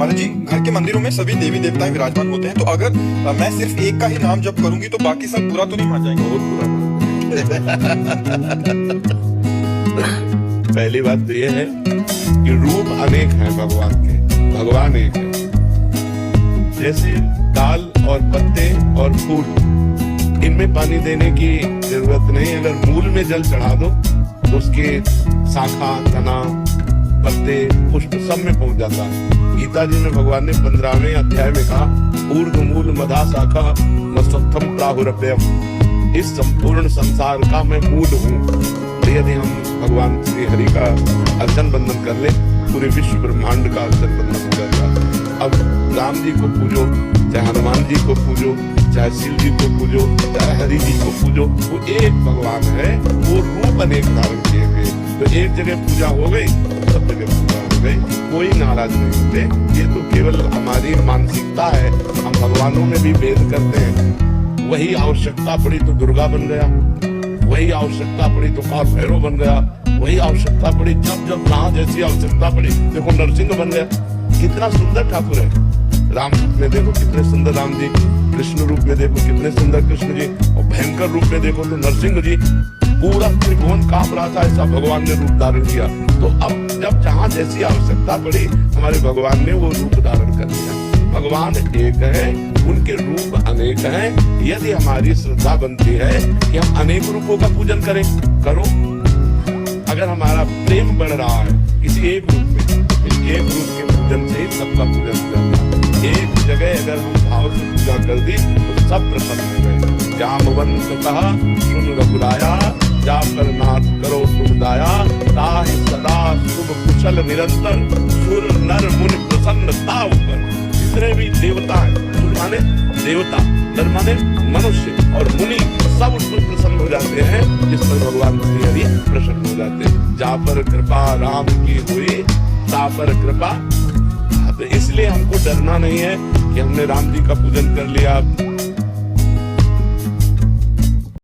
महाराज जी, घर के मंदिरों में सभी देवी देवताएं विराजमान होते हैं, तो अगर मैं सिर्फ एक का ही नाम जप करूंगी तो बाकी सब बुरा तो नहीं मान जाएंगे? बहुत बुरा मान पहली बात तो यह है कि रूप अनेक हैं भगवान के, भगवान एक है। जैसे दाल और पत्ते और फूल, इनमें पानी देने की जरूरत नहीं। अगर मूल में जल चढ़ा दो तो उसके शाखा, तना, पत्ते, पुष्प सब में पहुंच जाता है। गीता जी में भगवान ने 15वें अध्याय में कहा, ऊर्ध्व मूल मधा शाखा मस्तम प्राहुरभ्यम, इस संपूर्ण संसार का मैं मूल हूँ। यदि हम भगवान श्री हरि का अर्चन बंधन कर ले, पूरे विश्व ब्रह्मांड का अर्चन बंधन हो जाता है। अब राम जी को पूजो, चाहे हनुमान जी को पूजो, चाहे शिव जी को पूजो, चाहे हरि जी को पूजो, वो एक भगवान है। वो रूप अनेक धारण किए गए, तो एक जगह पूजा हो गई, सब जगह पूजा हो गई, कोई नाराज नहीं होते। ये तो केवल हमारी मानसिकता है। हम भगवानों में भी भेद करते हैं। वही आवश्यकता पड़ी तो दुर्गा बन गया, वही आवश्यकता पड़ी तो काल भैरव बन गया, वही आवश्यकता पड़ी जब जहाँ जैसी आवश्यकता पड़ी, देखो नरसिंह बन गया। कितना सुंदर ठाकुर है। राम रूप में देखो कितने सुंदर राम जी, कृष्ण रूप में देखो कितने सुंदर कृष्ण जी, और भयंकर रूप में देखो तो नरसिंह जी। पूरा त्रिभुवन कांप रहा था, ऐसा भगवान ने रूप धारण किया। तो अब जब जहाँ जैसी आवश्यकता पड़ी, हमारे भगवान ने वो रूप धारण कर लिया। भगवान एक है, उनके रूप अनेक हैं। यदि हमारी श्रद्धा बनती है कि हम अनेक रूपों का पूजन करें, करो। अगर हमारा प्रेम बढ़ रहा है किसी एक रूप में, एक रूप के पूजन से ही सबका पूजन हो जाता है। एक जगह अगर हम भाव से पूजा कर दी तो सब प्रसन्न हो गए। जामवंत कहा सुन रघुराया, जा पर नाथ करो सुखदाया, ताहि सदा शुभ कुशल निरंतर, सुर नर मुनि प्रसन्नता ऊपर। जितने भी देवता हैं, सुर माने देवता, नर माने मनुष्य, और मुनि सब उस पर प्रसन्न हो जाते हैं जिस पर भगवान श्री हरि प्रसन्न हो जाते हैं। जा पर कृपा राम की हुई, ता पर कृपा। तो इसलिए हमको डरना नहीं है कि हमने राम जी का पूजन कर लिया,